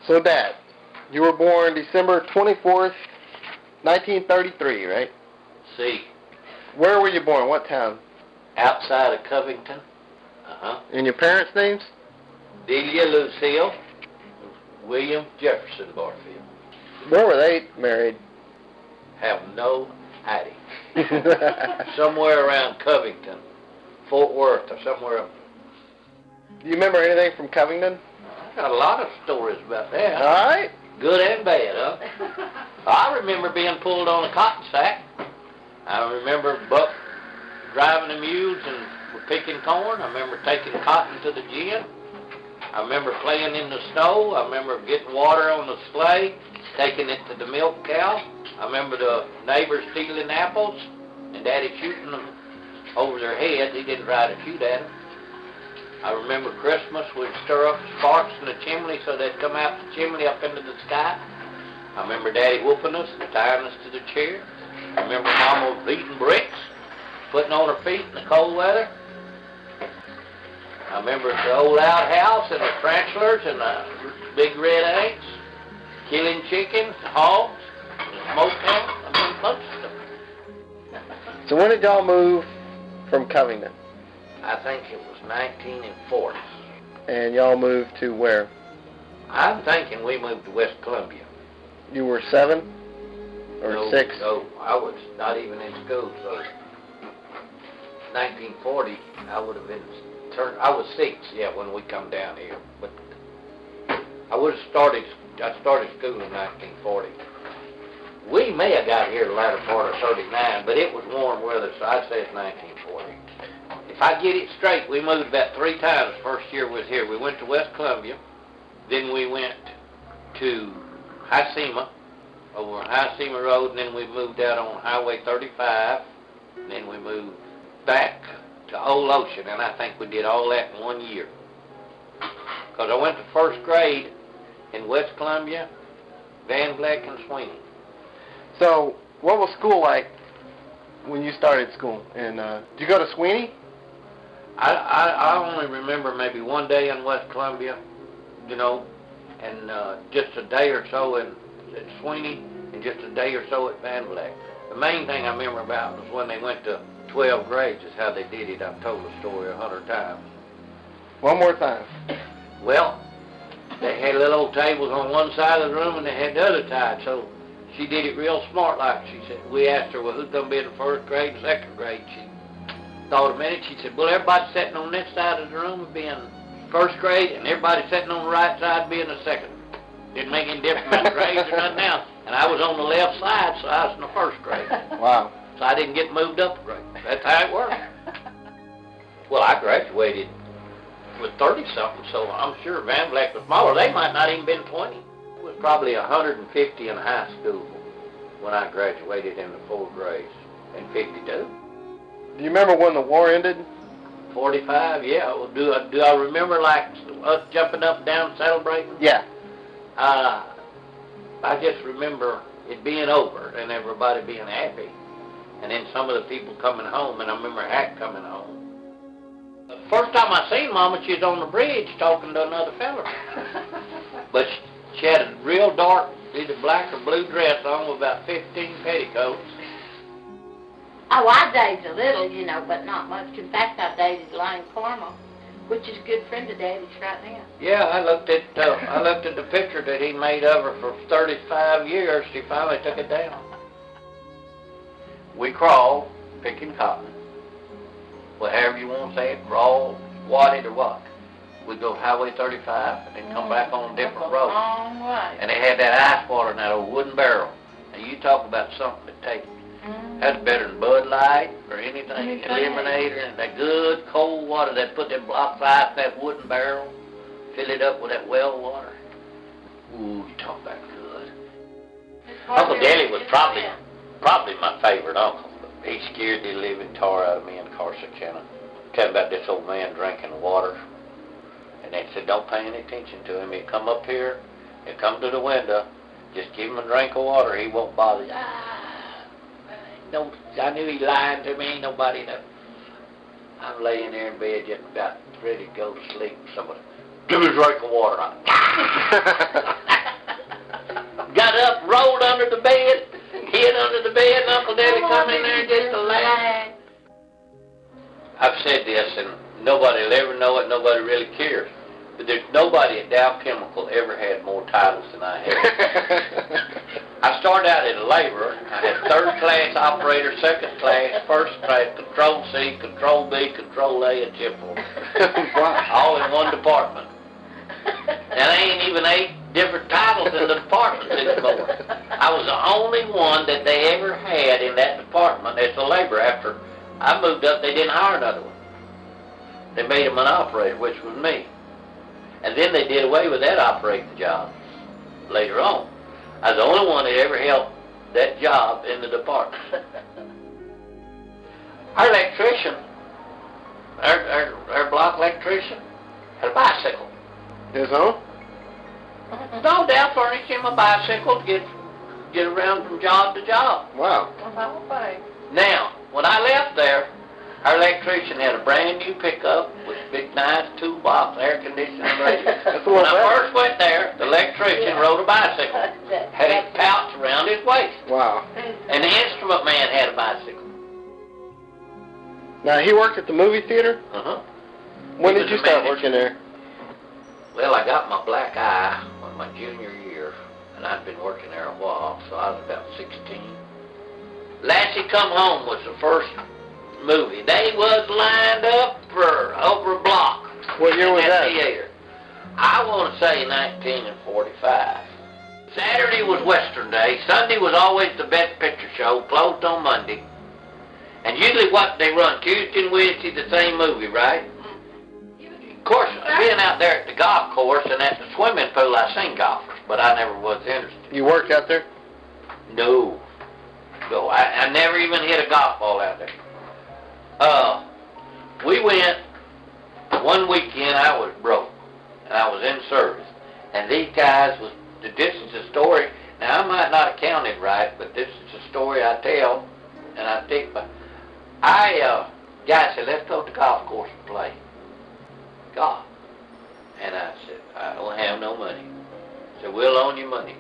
So, Dad, you were born December 24th, 1933, right? See. Where were you born? What town? Outside of Covington. And your parents' names? Delia Lucille, William Jefferson Barfield. Where were they married? Have no idea. Somewhere around Covington, Fort Worth, or somewhere up. Do you remember anything from Covington? I got a lot of stories about that. All right. Good and bad, huh? I remember being pulled on a cotton sack. I remember Buck driving the mules and picking corn. I remember taking cotton to the gin. I remember playing in the snow. I remember getting water on the sleigh, taking it to the milk cow. I remember the neighbors stealing apples and Daddy shooting them over their heads. He didn't try to shoot at them. I remember Christmas, we'd stir up sparks in the chimney so they'd come out the chimney up into the sky. I remember Daddy whooping us and tying us to the chair. I remember Mama beating bricks, putting on her feet in the cold weather. I remember the old outhouse and the tarantulas and the big red ants, killing chickens, hogs, the smokehouse. I mean, most of them. So when did y'all move from Covington? I think it was 1940. And y'all moved to where? I'm thinking we moved to West Columbia. You were 7 or No, 6? No, I was not even in school, so 1940, I would have been I was 6, yeah, when we come down here. But I started school in 1940. We may have got here the latter part of 39, but it was warm weather, so I'd say it's 1940. If I get it straight, we moved about 3 times the first year we was here. We went to West Columbia, then we went to Hyacima, over on Hyacima Road, and then we moved out on Highway 35, and then we moved back to Old Ocean, and I think we did all that in 1 year. Because I went to first grade in West Columbia, Van Vleck, and Sweeney. So, what was school like when you started school? And did you go to Sweeney? I only remember maybe 1 day in West Columbia, you know, and just a day or so at Sweeney, and just a day or so at Van Vleck. The main thing I remember about was when they went to 12 grades, is how they did it. I've told the story 100 times. One more time. Well, they had little old tables on one side of the room and they had the other side, so she did it real smart like. She said, we asked her, well, who's going to be in the first grade and second grade? She thought a minute. She said, well, everybody sitting on this side of the room being first grade and everybody sitting on the right side being the second. Didn't make any difference in grades or nothing else. And I was on the left side, so I was in the first grade. Wow. So I didn't get moved up a grade. That's how it worked. Well, I graduated with 30-something, so I'm sure Van Vleck was smaller. They might not even been 20. It was probably 150 in high school when I graduated in the 4th grade in 52. Do you remember when the war ended? 45, yeah. Well, do I remember like us jumping up and down celebrating? Yeah. I just remember it being over and everybody being happy. And then some of the people coming home, and I remember Hack coming home. The first time I seen Mama, she was on the bridge talking to another fella. But she had a real dark, either black or blue dress on with about 15 petticoats. Oh, I dated a little, you know, but not much. In fact, I dated Lane Carmel, which is a good friend of Daddy's right now. Yeah, I looked at the picture that he made of her for 35 years. She finally took it down. We crawled, picking cotton, whatever you want to say it, crawl, wadded, or what. We'd go Highway 35 and then come back on a different road. Long way. And they had that ice water in that old wooden barrel. And you talk about something to take. That's better than Bud Light or anything, Eliminator, and that good cold water. They put them blocks of ice in that wooden barrel, fill it up with that well water. Ooh, you talk about good. Uncle Daddy was probably my favorite uncle. He scared the living tar out of me in Corsicana. Tell about this old man drinking the water. And they said, don't pay any attention to him. He'll come up here, he'll come to the window, just give him a drink of water, he won't bother you. No, I knew he lied to me, ain't nobody know. I'm laying there in bed just about ready to go to sleep. Somebody, Give me a drink of water. Got up, rolled under the bed, hid under the bed, and Uncle Daddy come in there just to laugh. I've said this, and nobody will ever know it, nobody really cares. But there's nobody at Dow Chemical ever had more titles than I had. I started out as a laborer. I had third class operator, second class, first class, control C, control B, control A, and chip order. All in one department. And there ain't even 8 different titles in the department anymore. I was the only one that they ever had in that department as a laborer. After I moved up, they didn't hire another one. They made him an operator, which was me. And then they did away with that operating job later on. I was the only one that ever held that job in the department. Our electrician, our block electrician, had a bicycle. His own? No, Dow furnished him a bicycle to get around from job to job. Wow. Now, when I left there, our electrician had a brand new pickup with a big nice toolbox, air conditioning radio. When I first went there, the electrician rode a bicycle, had his pouch around his waist. Wow. And the instrument man had a bicycle. Now, he worked at the movie theater? Uh-huh. When did you start working there? Well, I got my black eye on my junior year, and I'd been working there a while, so I was about 16. Lassie Come Home was the first movie. They was lined up for over a block. What year was that? Theater. I want to say 1945. Saturday was Western Day. Sunday was always the best picture show, closed on Monday. And usually what they run, Tuesday and Wednesday, the same movie, right? Of course, being out there at the golf course and at the swimming pool, I seen golfers, but I never was interested. You worked out there? No. No, I never even hit a golf ball out there. We went, one weekend I was broke, and I was in service. And these guys this is a story, now I might not have counted right, but this is a story I tell, and I think, guys said, let's go to the golf course and play golf. And I said, I don't have no money. Said, we'll loan you money.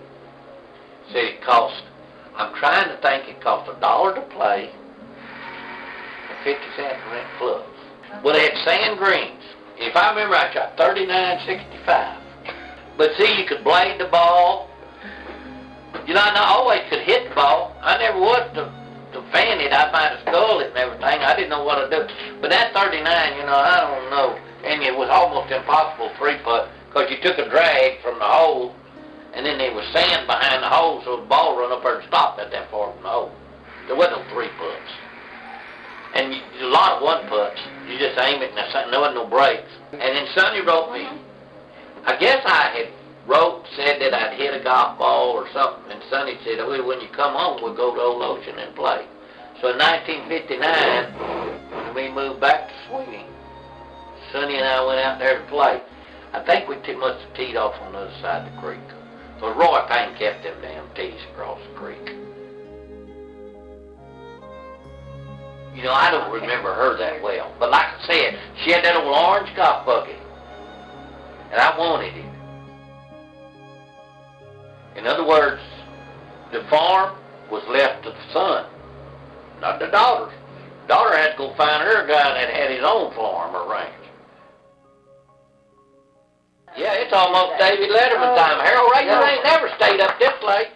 Said it cost, I'm trying to think it cost $1 to play, 50 cents to rent clubs. Well, they had sand greens. If I remember, I shot 39.65. But see, you could blade the ball. You know, I always could hit the ball. I never was to fan it. I might have sculled it and everything. I didn't know what to do. But that 39, you know, I don't know. And it was almost impossible 3-putt because you took a drag from the hole, and then there was sand behind the hole, so the ball run up there and stopped at that far from the hole. There wasn't no 3-putts. And a lot of 1-putts. You just aim it and there wasn't no breaks. And then Sonny wrote me, I guess I had said that I'd hit a golf ball or something, and Sonny said, well, when you come home, we'll go to Old Ocean and play. So in 1959, when we moved back to swinging, Sonny and I went out there to play. I think we must have teed off on the other side of the creek. So Roy Payne kept them damn tees across the creek. You know, I don't remember her that well. But like I said, she had that old orange golf bucket. And I wanted it. In other words, the farm was left to the son, not the daughters. The daughter had to go find her a guy that had his own farm or ranch. Yeah, it's almost David Letterman time. Harold Rager ain't never stayed up this late.